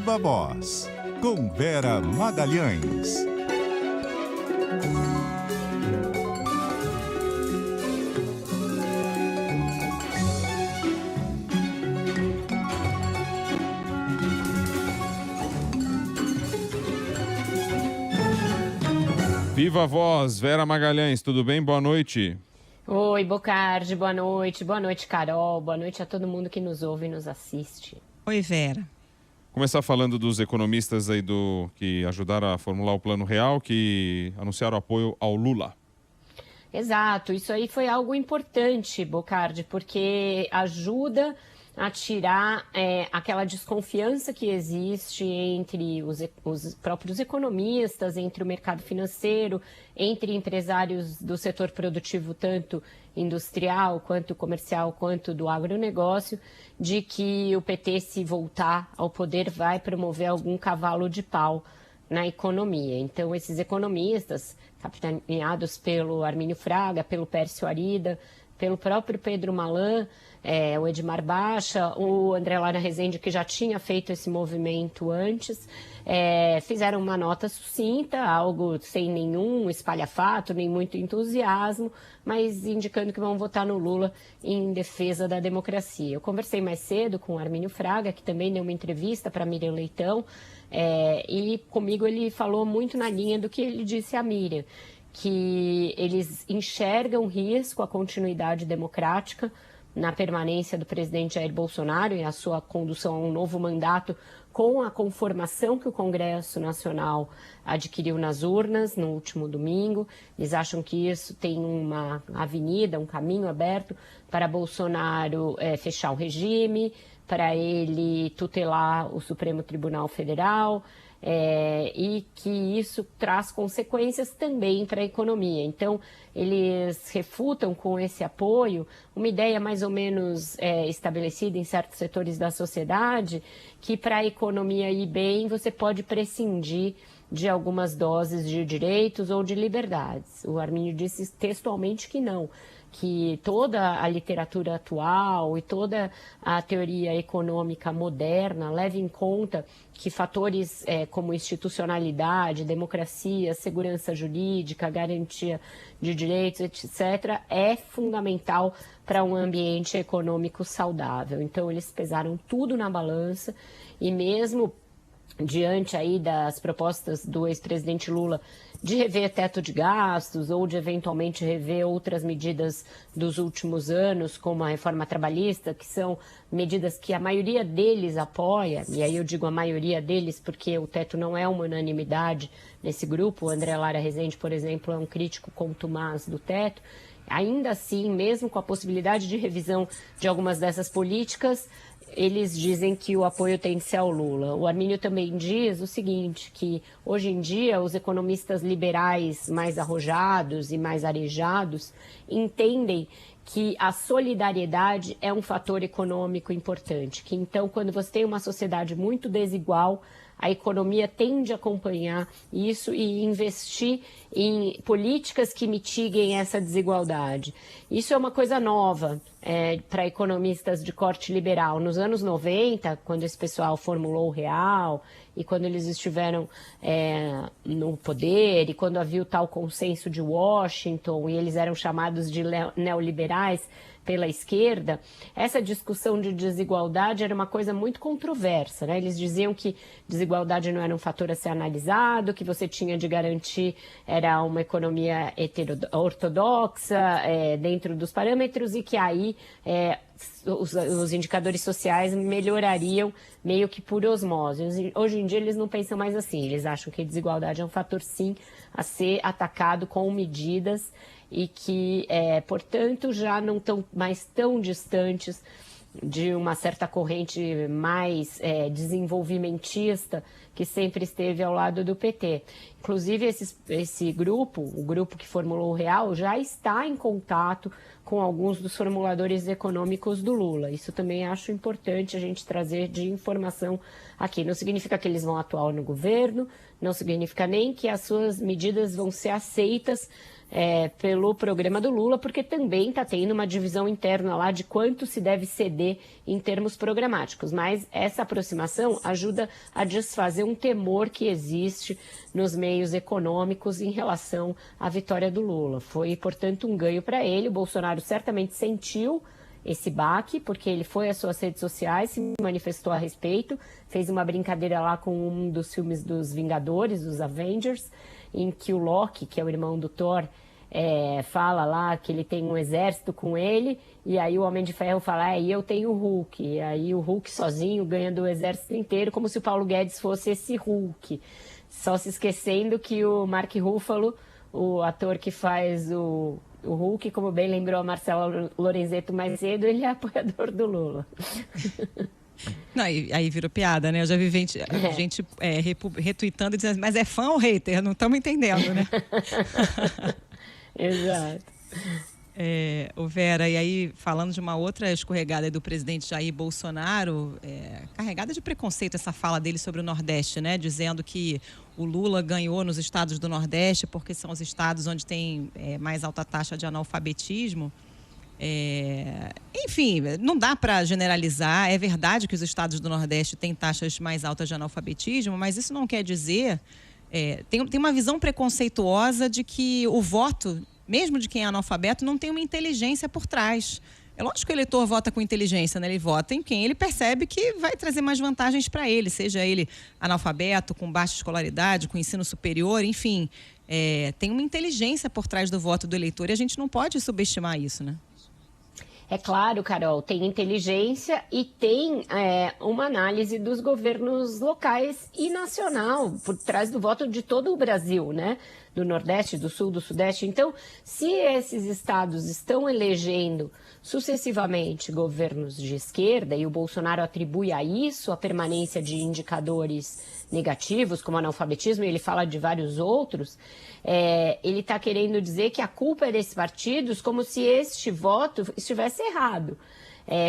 Viva Voz, com Vera Magalhães. Viva Voz, Vera Magalhães, tudo bem? Boa noite. Oi, Bocardi, boa noite. Boa noite, Carol. Boa noite a todo mundo que nos ouve e nos assiste. Oi, Vera. Começar falando dos economistas aí que ajudaram a formular o Plano Real, que anunciaram apoio ao Lula. Exato, isso aí foi algo importante, Bocardi, porque ajuda a tirar aquela desconfiança que existe entre os próprios economistas, entre o mercado financeiro, entre empresários do setor produtivo, tanto industrial, quanto comercial, quanto do agronegócio, de que o PT, se voltar ao poder, vai promover algum cavalo de pau na economia. Então, esses economistas, capitaneados pelo Armínio Fraga, pelo Pércio Arida, pelo próprio Pedro Malan, o Edmar Baixa, o André Lara Rezende, que já tinha feito esse movimento antes, fizeram uma nota sucinta, algo sem nenhum espalhafato, nem muito entusiasmo, mas indicando que vão votar no Lula em defesa da democracia. Eu conversei mais cedo com o Armínio Fraga, que também deu uma entrevista para Miriam Leitão, e comigo ele falou muito na linha do que ele disse a Miriam, que eles enxergam risco à continuidade democrática na permanência do presidente Jair Bolsonaro e a sua condução a um novo mandato com a conformação que o Congresso Nacional adquiriu nas urnas no último domingo. Eles acham que isso tem uma avenida, um caminho aberto para Bolsonaro fechar o regime, para ele tutelar o Supremo Tribunal Federal, e que isso traz consequências também para a economia. Então, eles refutam com esse apoio uma ideia mais ou menos estabelecida em certos setores da sociedade, que para a economia ir bem, você pode prescindir de algumas doses de direitos ou de liberdades. O Armínio disse textualmente que não, que toda a literatura atual e toda a teoria econômica moderna leva em conta que fatores como institucionalidade, democracia, segurança jurídica, garantia de direitos, etc., é fundamental para um ambiente econômico saudável. Então, eles pesaram tudo na balança e mesmo diante aí das propostas do ex-presidente Lula de rever teto de gastos ou de eventualmente rever outras medidas dos últimos anos, como a reforma trabalhista, que são medidas que a maioria deles apoia, e aí eu digo a maioria deles porque o teto não é uma unanimidade nesse grupo. O André Lara Rezende, por exemplo, é um crítico contumaz do teto. Ainda assim, mesmo com a possibilidade de revisão de algumas dessas políticas, eles dizem que o apoio tem que ser ao Lula. O Armínio também diz o seguinte, que hoje em dia os economistas liberais mais arrojados e mais arejados entendem que a solidariedade é um fator econômico importante, que então quando você tem uma sociedade muito desigual, a economia tende a acompanhar isso e investir em políticas que mitiguem essa desigualdade. Isso é uma coisa nova para economistas de corte liberal. Nos anos 90, quando esse pessoal formulou o Real e quando eles estiveram no poder e quando havia o tal consenso de Washington e eles eram chamados de neoliberais pela esquerda, essa discussão de desigualdade era uma coisa muito controversa, né? Eles diziam que desigualdade não era um fator a ser analisado, que você tinha de garantir era uma economia ortodoxa dentro dos parâmetros e que aí os indicadores sociais melhorariam meio que por osmose. Hoje em dia eles não pensam mais assim, eles acham que a desigualdade é um fator sim a ser atacado com medidas e que, portanto, já não estão mais tão distantes de uma certa corrente mais desenvolvimentista que sempre esteve ao lado do PT. Inclusive, esse grupo, o grupo que formulou o Real, já está em contato com alguns dos formuladores econômicos do Lula. Isso também acho importante a gente trazer de informação aqui. Não significa que eles vão atuar no governo, não significa nem que as suas medidas vão ser aceitas pelo programa do Lula, porque também está tendo uma divisão interna lá de quanto se deve ceder em termos programáticos. Mas essa aproximação ajuda a desfazer um temor que existe nos meios econômicos em relação à vitória do Lula. Foi, portanto, um ganho para ele. O Bolsonaro certamente sentiu esse baque, porque ele foi às suas redes sociais, se manifestou a respeito, fez uma brincadeira lá com um dos filmes dos Vingadores, dos Avengers, em que o Loki, que é o irmão do Thor, fala lá que ele tem um exército com ele, e aí o Homem de Ferro fala, e eu tenho o Hulk, e aí o Hulk sozinho ganha do exército inteiro, como se o Paulo Guedes fosse esse Hulk, só se esquecendo que o Mark Ruffalo, o ator que faz o Hulk, como bem lembrou a Marcela Lorenzetto mais cedo, ele é apoiador do Lula. Não, aí virou piada, né? Eu já vi gente retuitando e dizendo, mas é fã ou hater? Não estamos entendendo, né? Exato. Vera, e aí falando de uma outra escorregada do presidente Jair Bolsonaro, carregada de preconceito essa fala dele sobre o Nordeste, né? Dizendo que o Lula ganhou nos estados do Nordeste porque são os estados onde tem mais alta taxa de analfabetismo. Enfim, não dá para generalizar. É verdade que os estados do Nordeste têm taxas mais altas de analfabetismo, mas isso não quer dizer... Tem uma visão preconceituosa de que o voto, mesmo de quem é analfabeto, não tem uma inteligência por trás. É lógico que o eleitor vota com inteligência, né? Ele vota em quem ele percebe que vai trazer mais vantagens para ele, seja ele analfabeto, com baixa escolaridade, com ensino superior, enfim. Tem uma inteligência por trás do voto do eleitor e a gente não pode subestimar isso, né? É claro, Carol, tem inteligência e tem uma análise dos governos locais e nacional, por trás do voto de todo o Brasil, né? Do Nordeste, do Sul, do Sudeste. Então, se esses estados estão elegendo sucessivamente governos de esquerda e o Bolsonaro atribui a isso a permanência de indicadores negativos, como analfabetismo, e ele fala de vários outros, ele está querendo dizer que a culpa é desses partidos como se este voto estivesse errado.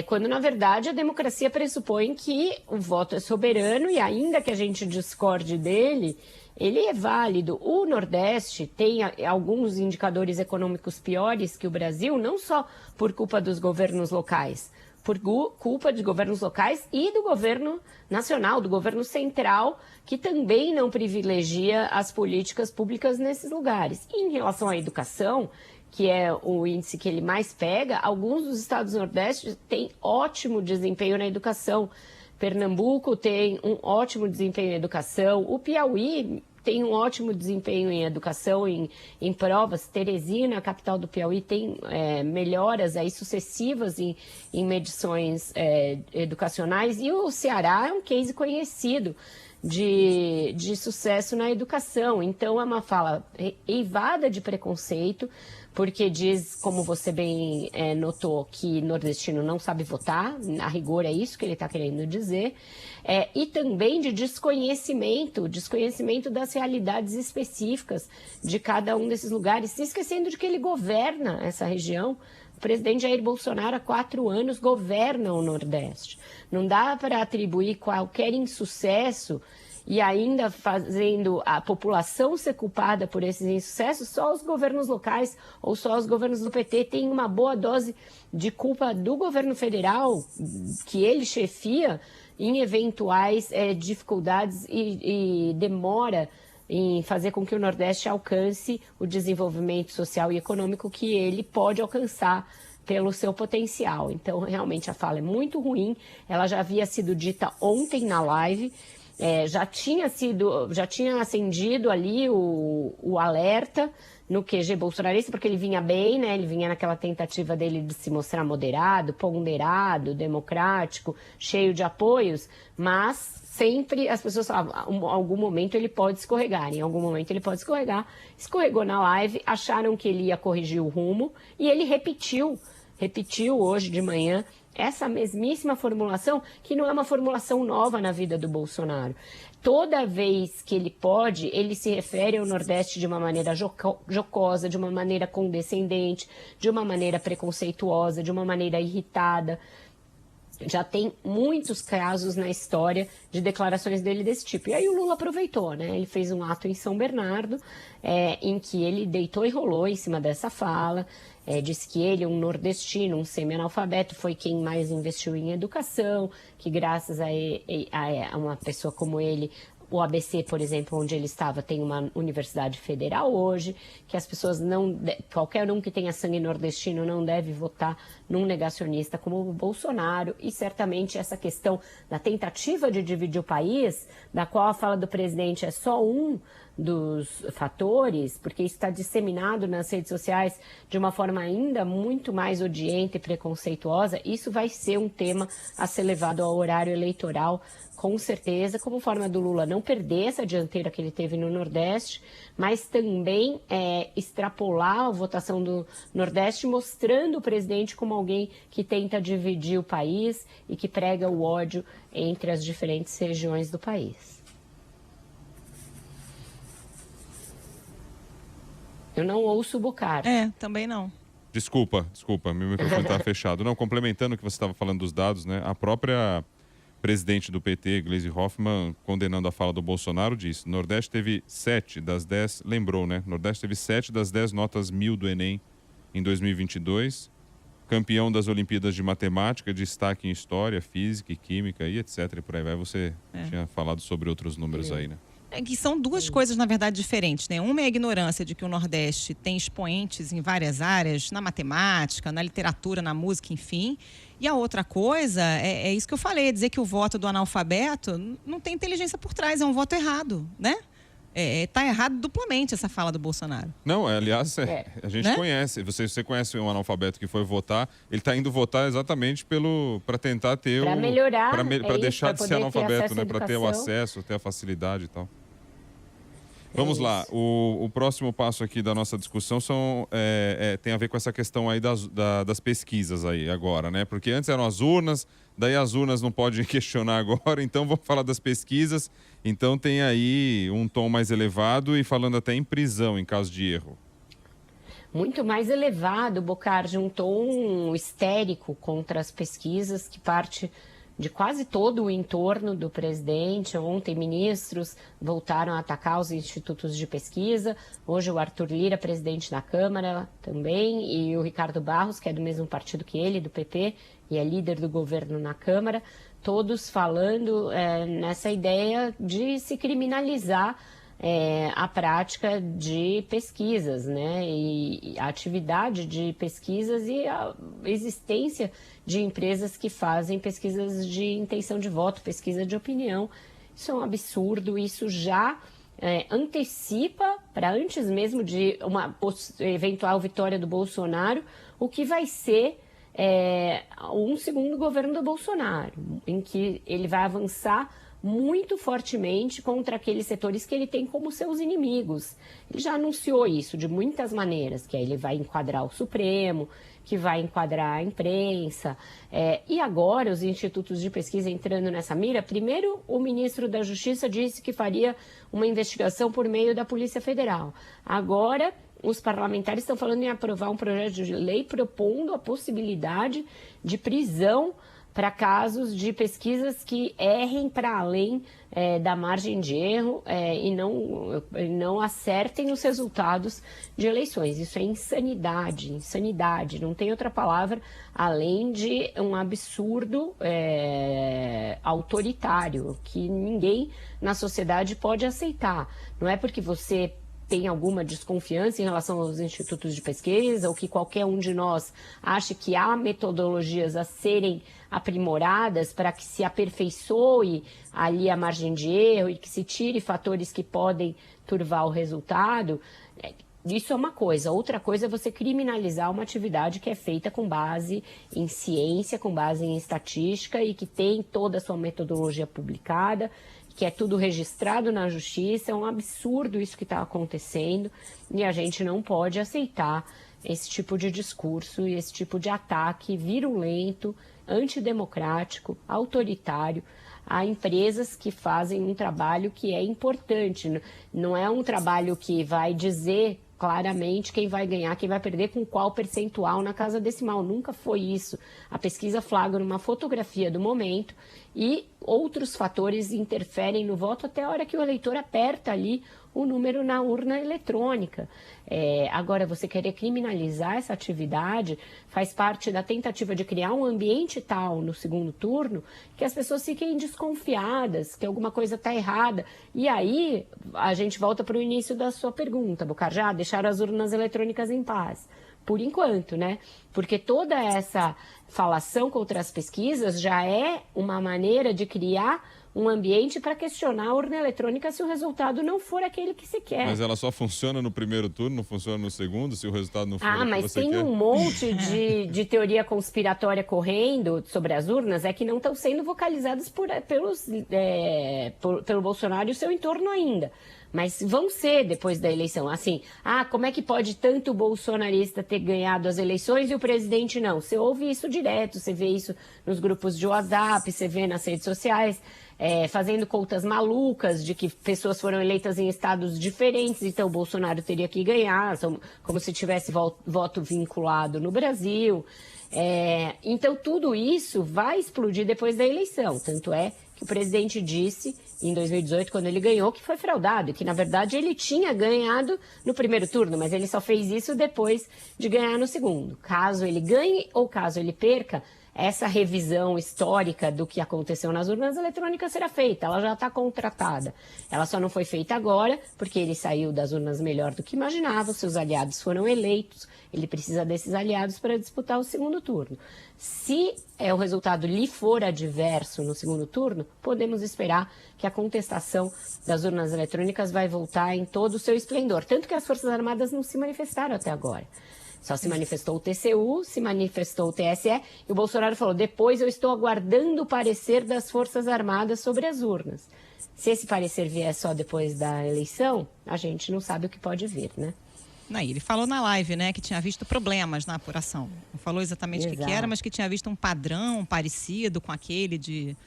Quando, na verdade, a democracia pressupõe que o voto é soberano e, ainda que a gente discorde dele, ele é válido. O Nordeste tem alguns indicadores econômicos piores que o Brasil, não só por culpa dos governos locais, por culpa de governos locais e do governo nacional, do governo central, que também não privilegia as políticas públicas nesses lugares. E em relação à educação, que é o índice que ele mais pega, alguns dos estados do Nordeste têm ótimo desempenho na educação. Pernambuco tem um ótimo desempenho em educação, o Piauí tem um ótimo desempenho em educação, em provas. Teresina, a capital do Piauí, tem melhoras aí sucessivas em medições educacionais. E o Ceará é um case conhecido de sucesso na educação. Então, é uma fala eivada de preconceito, porque diz, como você bem notou, que nordestino não sabe votar, a rigor é isso que ele está querendo dizer, e também de desconhecimento das realidades específicas de cada um desses lugares, se esquecendo de que ele governa essa região. O presidente Jair Bolsonaro, há 4 anos, governa o Nordeste. Não dá para atribuir qualquer insucesso e ainda fazendo a população ser culpada por esses insucessos, só os governos locais ou só os governos do PT têm uma boa dose de culpa do governo federal, que ele chefia, em eventuais dificuldades e demora em fazer com que o Nordeste alcance o desenvolvimento social e econômico que ele pode alcançar pelo seu potencial. Então, realmente, a fala é muito ruim. Ela já havia sido dita ontem na live, já tinha acendido ali o alerta no QG bolsonarista, porque ele vinha bem, né? Ele vinha naquela tentativa dele de se mostrar moderado, ponderado, democrático, cheio de apoios, mas sempre as pessoas falavam, em algum momento ele pode escorregar, escorregou na live, acharam que ele ia corrigir o rumo e ele repetiu hoje de manhã essa mesmíssima formulação, que não é uma formulação nova na vida do Bolsonaro. Toda vez que ele pode, ele se refere ao Nordeste de uma maneira jocosa, de uma maneira condescendente, de uma maneira preconceituosa, de uma maneira irritada. Já tem muitos casos na história de declarações dele desse tipo. E aí o Lula aproveitou, né? Ele fez um ato em São Bernardo, em que ele deitou e rolou em cima dessa fala, disse que ele, um nordestino, um semi-analfabeto, foi quem mais investiu em educação, que graças a uma pessoa como ele, o ABC, por exemplo, onde ele estava, tem uma universidade federal hoje, que as pessoas qualquer um que tenha sangue nordestino não deve votar num negacionista como o Bolsonaro, e certamente essa questão da tentativa de dividir o país, da qual a fala do presidente é só um dos fatores, porque isso está disseminado nas redes sociais de uma forma ainda muito mais odienta e preconceituosa, isso vai ser um tema a ser levado ao horário eleitoral, com certeza, como forma do Lula não perder essa dianteira que ele teve no Nordeste, mas também extrapolar a votação do Nordeste, mostrando o presidente como alguém que tenta dividir o país e que prega o ódio entre as diferentes regiões do país. Eu não ouço o Bocardi. Também não. Desculpa, meu microfone estava fechado. Não, complementando o que você estava falando dos dados, né? A própria presidente do PT, Gleisi Hoffmann, condenando a fala do Bolsonaro, disse: Nordeste teve 7 das 10, lembrou, né? Nordeste teve 7 das 10 notas 1000 do Enem em 2022, campeão das Olimpíadas de Matemática, destaque em História, Física e Química e etc. E por aí vai. Você tinha falado sobre outros números aí, né? Que são duas coisas, na verdade, diferentes, né? Uma é a ignorância de que o Nordeste tem expoentes em várias áreas, na matemática, na literatura, na música, enfim. E a outra coisa é isso que eu falei, é dizer que o voto do analfabeto não tem inteligência por trás, é um voto errado, né? Tá errado duplamente essa fala do Bolsonaro. Não, aliás, a gente conhece. Você conhece um analfabeto que foi votar, ele está indo votar exatamente para tentar ter para melhorar, para deixar de ser analfabeto, né? Para ter o acesso, ter a facilidade e tal. Vamos lá, o próximo passo aqui da nossa discussão tem a ver com essa questão aí das pesquisas aí agora, né? Porque antes eram as urnas, daí as urnas não pode questionar agora, então vamos falar das pesquisas. Então tem aí um tom mais elevado e falando até em prisão em caso de erro. Muito mais elevado, Bocardi, um tom histérico contra as pesquisas que parte de quase todo o entorno do presidente. Ontem, ministros voltaram a atacar os institutos de pesquisa. Hoje, o Arthur Lira, presidente da Câmara, também. E o Ricardo Barros, que é do mesmo partido que ele, do PP, e é líder do governo na Câmara. Todos falando nessa ideia de se criminalizar a prática de pesquisas, né? E a atividade de pesquisas e a existência de empresas que fazem pesquisas de intenção de voto, pesquisa de opinião. Isso é um absurdo, isso já antecipa, para antes mesmo de uma eventual vitória do Bolsonaro, o que vai ser um segundo governo do Bolsonaro, em que ele vai avançar muito fortemente contra aqueles setores que ele tem como seus inimigos. Ele já anunciou isso de muitas maneiras, que aí ele vai enquadrar o Supremo, que vai enquadrar a imprensa, e agora os institutos de pesquisa entrando nessa mira. Primeiro, o ministro da Justiça disse que faria uma investigação por meio da Polícia Federal. Agora, os parlamentares estão falando em aprovar um projeto de lei propondo a possibilidade de prisão para casos de pesquisas que errem para além da margem de erro e não acertem os resultados de eleições. Isso é insanidade, insanidade, não tem outra palavra além de um absurdo autoritário que ninguém na sociedade pode aceitar. Não é porque você tem alguma desconfiança em relação aos institutos de pesquisa ou que qualquer um de nós ache que há metodologias a serem aprimoradas para que se aperfeiçoe ali a margem de erro e que se tire fatores que podem turvar o resultado. Isso é uma coisa. Outra coisa é você criminalizar uma atividade que é feita com base em ciência, com base em estatística e que tem toda a sua metodologia publicada, que é tudo registrado na justiça. É um absurdo isso que está acontecendo e a gente não pode aceitar esse tipo de discurso e esse tipo de ataque virulento, antidemocrático, autoritário a empresas que fazem um trabalho que é importante. Não é um trabalho que vai dizer claramente quem vai ganhar, quem vai perder, com qual percentual na casa decimal. Nunca foi isso. A pesquisa flagra uma fotografia do momento e outros fatores interferem no voto até a hora que o eleitor aperta ali o número na urna eletrônica. Agora, você querer criminalizar essa atividade faz parte da tentativa de criar um ambiente tal no segundo turno que as pessoas fiquem desconfiadas, que alguma coisa está errada. E aí, a gente volta para o início da sua pergunta, Bocar, já deixaram as urnas eletrônicas em paz. Por enquanto, né? Porque toda essa falação contra as pesquisas já é uma maneira de criar um ambiente para questionar a urna eletrônica se o resultado não for aquele que se quer. Mas ela só funciona no primeiro turno, não funciona no segundo, se o resultado não for o que você quer? Mas tem um monte de teoria conspiratória correndo sobre as urnas, que não estão sendo vocalizadas pelo Bolsonaro e o seu entorno ainda. Mas vão ser depois da eleição. Assim, como é que pode tanto bolsonarista ter ganhado as eleições e o presidente não? Você ouve isso direto, você vê isso nos grupos de WhatsApp, você vê nas redes sociais, fazendo contas malucas de que pessoas foram eleitas em estados diferentes, então o Bolsonaro teria que ganhar, como se tivesse voto vinculado no Brasil. Então, tudo isso vai explodir depois da eleição. Tanto é que o presidente disse em 2018, quando ele ganhou, que foi fraudado, e que, na verdade, ele tinha ganhado no primeiro turno, mas ele só fez isso depois de ganhar no segundo. Caso ele ganhe ou caso ele perca, essa revisão histórica do que aconteceu nas urnas eletrônicas será feita, ela já está contratada. Ela só não foi feita agora, porque ele saiu das urnas melhor do que imaginava, seus aliados foram eleitos, ele precisa desses aliados para disputar o segundo turno. Se o resultado lhe for adverso no segundo turno, podemos esperar que a contestação das urnas eletrônicas vai voltar em todo o seu esplendor. Tanto que as Forças Armadas não se manifestaram até agora. Só se manifestou o TCU, se manifestou o TSE, e o Bolsonaro falou, depois eu estou aguardando o parecer das Forças Armadas sobre as urnas. Se esse parecer vier só depois da eleição, a gente não sabe o que pode vir, né? Não, ele falou na live, né, que tinha visto problemas na apuração. Não falou exatamente o que era, mas que tinha visto um padrão parecido com aquele de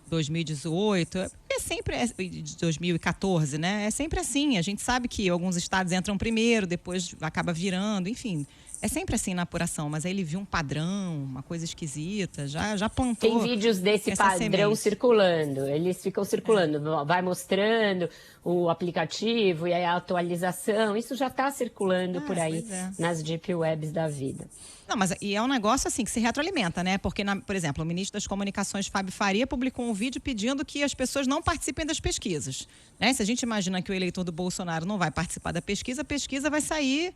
2018. É sempre de 2014, né? É sempre assim. A gente sabe que alguns estados entram primeiro, depois acaba virando, enfim. É sempre assim na apuração, mas aí ele viu um padrão, uma coisa esquisita, já plantou. Tem vídeos desse padrão circulando, eles ficam circulando, vai mostrando o aplicativo e a atualização, isso já está circulando por aí nas deep webs da vida. Não, mas e é um negócio assim que se retroalimenta, né? Porque, por exemplo, o ministro das Comunicações, Fábio Faria, publicou um vídeo pedindo que as pessoas não participem das pesquisas, né? Se a gente imagina que o eleitor do Bolsonaro não vai participar da pesquisa, a pesquisa vai sair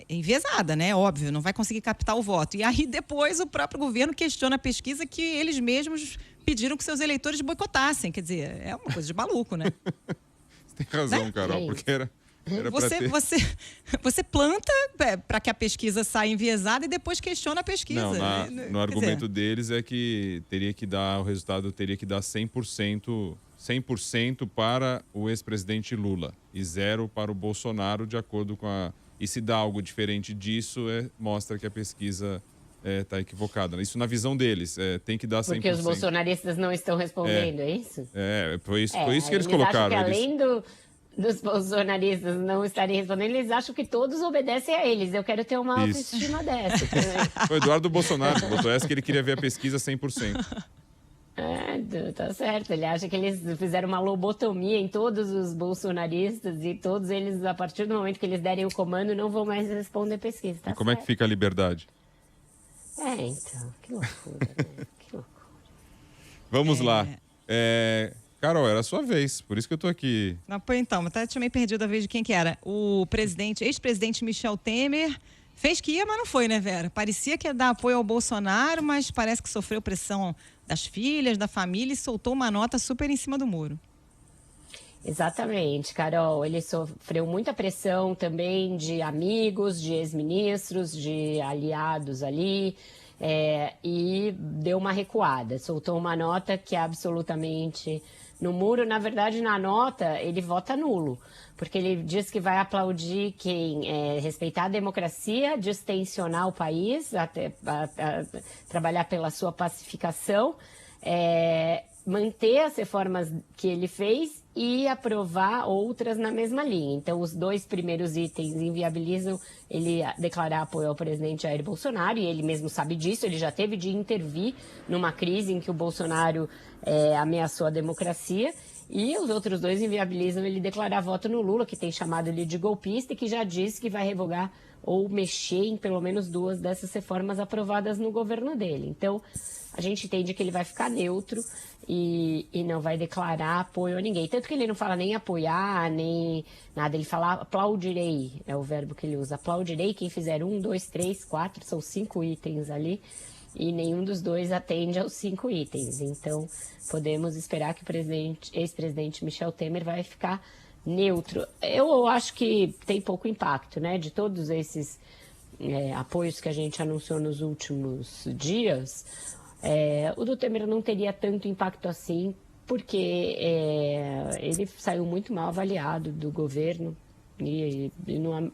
enviesada, né? Óbvio, não vai conseguir captar o voto. E aí depois o próprio governo questiona a pesquisa que eles mesmos pediram que seus eleitores boicotassem. Quer dizer, é uma coisa de maluco, né? Você tem razão, né? Carol, porque era você planta para que a pesquisa saia enviesada e depois questiona a pesquisa. Não, no argumento deles é que o resultado teria que dar 100% para o ex-presidente Lula e 0% para o Bolsonaro, de acordo com a... E se dá algo diferente disso, mostra que a pesquisa está equivocada. Isso na visão deles, tem que dar 100%. Porque os bolsonaristas não estão respondendo, é isso? Foi isso que eles colocaram. Acham que além dos bolsonaristas não estarem respondendo, eles acham que todos obedecem a eles. Eu quero ter uma autoestima dessa. Foi o Eduardo Bolsonaro que botou essa, que ele queria ver a pesquisa 100%. Tá certo. Ele acha que eles fizeram uma lobotomia em todos os bolsonaristas e todos eles, a partir do momento que eles derem o comando, não vão mais responder pesquisa. E como é que fica a liberdade? Então, que loucura, né? Que loucura. Vamos lá. Carol, era a sua vez, por isso que eu tô aqui. Então, até tinha meio perdido a vez de quem que era. O ex-presidente Michel Temer fez que ia, mas não foi, né, Vera? Parecia que ia dar apoio ao Bolsonaro, mas parece que sofreu pressão das filhas, da família e soltou uma nota super em cima do muro. Exatamente, Carol. Ele sofreu muita pressão também de amigos, de ex-ministros, de aliados ali, e deu uma recuada. Soltou uma nota que é absolutamente no muro. Na verdade, na nota, ele vota nulo, porque ele diz que vai aplaudir quem respeitar a democracia, distensionar o país, até trabalhar pela sua pacificação, manter as reformas que ele fez e aprovar outras na mesma linha. Então, os 2 primeiros itens inviabilizam ele declarar apoio ao presidente Jair Bolsonaro, e ele mesmo sabe disso, ele já teve de intervir numa crise em que o Bolsonaro ameaçou a democracia, e os outros 2 inviabilizam ele declarar voto no Lula, que tem chamado ele de golpista e que já disse que vai revogar ou mexer em pelo menos 2 dessas reformas aprovadas no governo dele. Então, a gente entende que ele vai ficar neutro e não vai declarar apoio a ninguém. Tanto que ele não fala nem apoiar, nem nada. Ele fala aplaudirei, é o verbo que ele usa. Aplaudirei quem fizer 1, 2, 3, 4, são 5 itens ali. E nenhum dos 2 atende aos 5 itens. Então, podemos esperar que o ex-presidente Michel Temer vai ficar neutro. Eu acho que tem pouco impacto, né? De todos esses apoios que a gente anunciou nos últimos dias, o do Temer não teria tanto impacto assim, porque ele saiu muito mal avaliado do governo e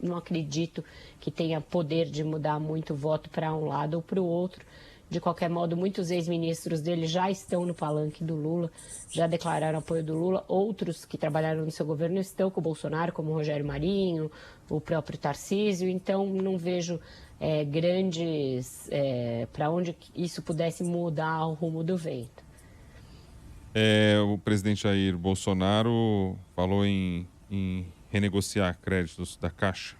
não acredito que tenha poder de mudar muito o voto para um lado ou para o outro. De qualquer modo, muitos ex-ministros dele já estão no palanque do Lula, já declararam apoio do Lula. Outros que trabalharam no seu governo estão com o Bolsonaro, como o Rogério Marinho, o próprio Tarcísio. Então, não vejo grandes para onde isso pudesse mudar o rumo do vento. O presidente Jair Bolsonaro falou em renegociar créditos da Caixa.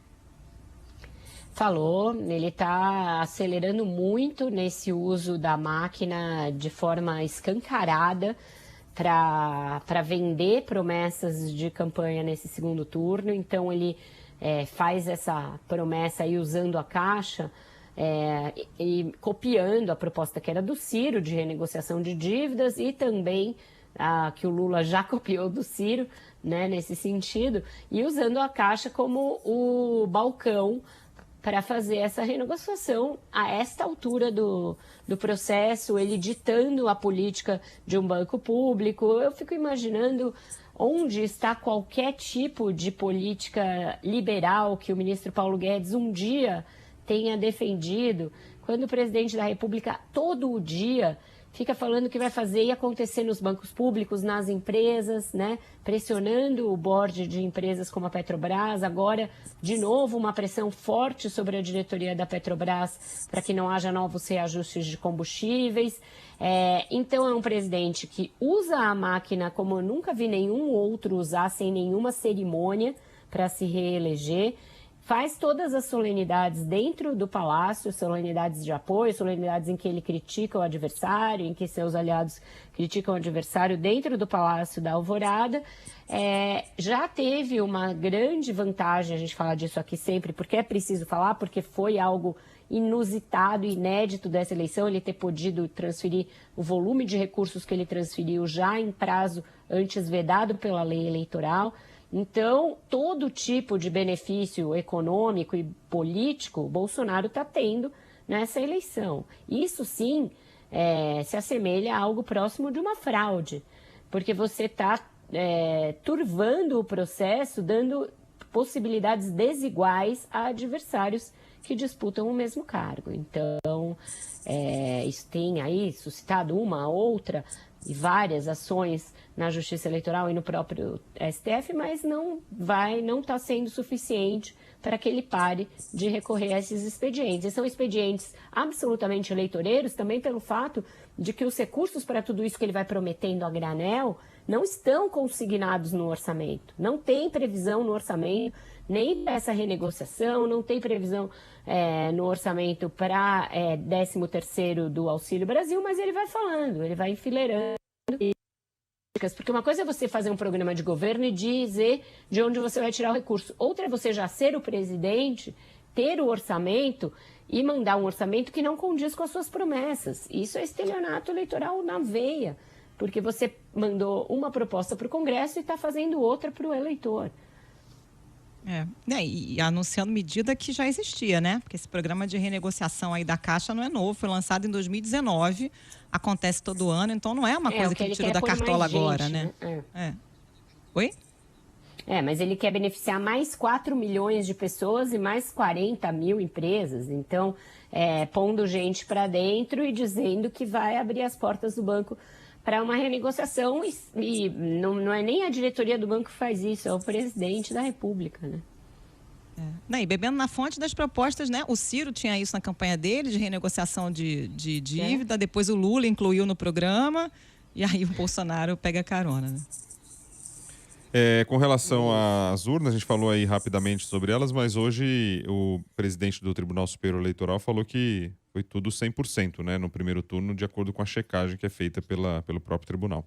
Falou, ele está acelerando muito nesse uso da máquina de forma escancarada para vender promessas de campanha nesse segundo turno. Então, ele faz essa promessa aí usando a Caixa e copiando a proposta que era do Ciro de renegociação de dívidas e também que o Lula já copiou do Ciro, né, nesse sentido, e usando a Caixa como o balcão para fazer essa renegociação a esta altura do processo, ele ditando a política de um banco público. Eu fico imaginando onde está qualquer tipo de política liberal que o ministro Paulo Guedes um dia tenha defendido, quando o presidente da República todo dia fica falando o que vai fazer e acontecer nos bancos públicos, nas empresas, né? Pressionando o board de empresas como a Petrobras. Agora, de novo, uma pressão forte sobre a diretoria da Petrobras para que não haja novos reajustes de combustíveis. Então, é um presidente que usa a máquina como eu nunca vi nenhum outro usar, sem nenhuma cerimônia, para se reeleger. Faz todas as solenidades dentro do Palácio, solenidades de apoio, solenidades em que ele critica o adversário, em que seus aliados criticam o adversário dentro do Palácio da Alvorada. Já teve uma grande vantagem, a gente fala disso aqui sempre, porque é preciso falar, porque foi algo inusitado, inédito dessa eleição, ele ter podido transferir o volume de recursos que ele transferiu já em prazo antes vedado pela lei eleitoral. Então, todo tipo de benefício econômico e político, Bolsonaro está tendo nessa eleição. Isso, sim, se assemelha a algo próximo de uma fraude, porque você está turvando o processo, dando possibilidades desiguais a adversários que disputam o mesmo cargo. Então, isso tem aí suscitado uma, outra e várias ações na Justiça Eleitoral e no próprio STF, mas não está sendo suficiente para que ele pare de recorrer a esses expedientes. E são expedientes absolutamente eleitoreiros também pelo fato de que os recursos para tudo isso que ele vai prometendo a granel não estão consignados no orçamento. Não tem previsão no orçamento nem para essa renegociação, não tem previsão no orçamento para 13º do Auxílio Brasil, mas ele vai falando, ele vai enfileirando. Porque uma coisa é você fazer um programa de governo e dizer de onde você vai tirar o recurso. Outra é você já ser o presidente, ter o orçamento e mandar um orçamento que não condiz com as suas promessas. Isso é estelionato eleitoral na veia, porque você mandou uma proposta para o Congresso e está fazendo outra para o eleitor. E anunciando medida que já existia, né? Porque esse programa de renegociação aí da Caixa não é novo, foi lançado em 2019, acontece todo ano, então não é uma coisa que ele tirou da cartola agora, né? Oi? Mas ele quer beneficiar mais 4 milhões de pessoas e mais 40 mil empresas. Então, pondo gente para dentro e dizendo que vai abrir as portas do banco para uma renegociação e não é nem a diretoria do banco que faz isso, é o presidente da República, né? Não, e bebendo na fonte das propostas, né? O Ciro tinha isso na campanha dele, de renegociação de dívida, depois o Lula incluiu no programa, e aí o Bolsonaro pega carona, né? Com relação às urnas, a gente falou aí rapidamente sobre elas, mas hoje o presidente do Tribunal Superior Eleitoral falou que foi tudo 100%, né, no primeiro turno, de acordo com a checagem que é feita pelo próprio tribunal.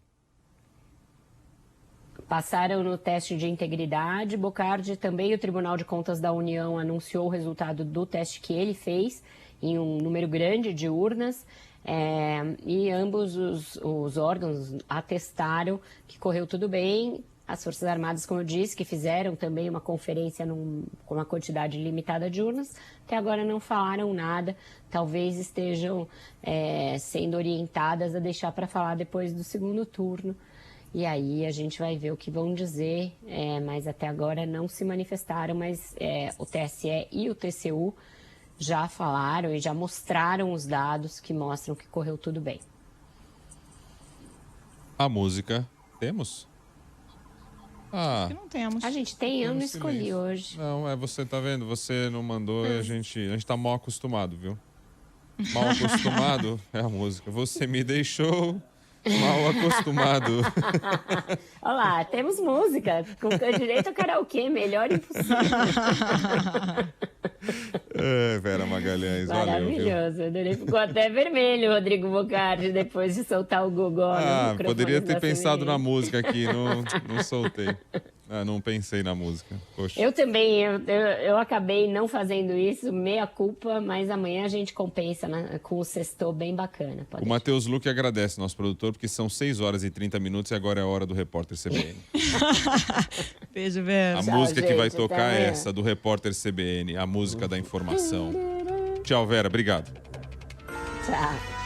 Passaram no teste de integridade. Bocardi, também o Tribunal de Contas da União anunciou o resultado do teste que ele fez em um número grande de urnas. E ambos os órgãos atestaram que correu tudo bem. As Forças Armadas, como eu disse, que fizeram também uma conferência com uma quantidade limitada de urnas, até agora não falaram nada. Talvez estejam sendo orientadas a deixar para falar depois do segundo turno. E aí a gente vai ver o que vão dizer, mas até agora não se manifestaram, mas o TSE e o TCU já falaram e já mostraram os dados que mostram que correu tudo bem. A música, temos? Acho que não temos. A gente tem, eu não escolhi hoje. Não, você tá vendo? Você não mandou e a gente tá mal acostumado, viu? Mal acostumado é a música. Você me deixou mal acostumado. Olha lá, temos música. Com direito ao karaokê, melhor impossível. Vera Magalhães, valeu. Maravilhoso. Adorei. Ficou até vermelho, Rodrigo Bocardi, depois de soltar o gogó. Poderia ter pensado na música aqui, não soltei. Não pensei na música. Poxa. Eu também, eu acabei não fazendo isso, meia culpa, mas amanhã a gente compensa com o sextou bem bacana. O Matheus Luque agradece, nosso produtor, porque são 6h30 e agora é a hora do Repórter CBN. Beijo, Vera. A música que vai tocar é essa, do Repórter CBN, a música da informação. Tchau, Vera. Obrigado. Tchau.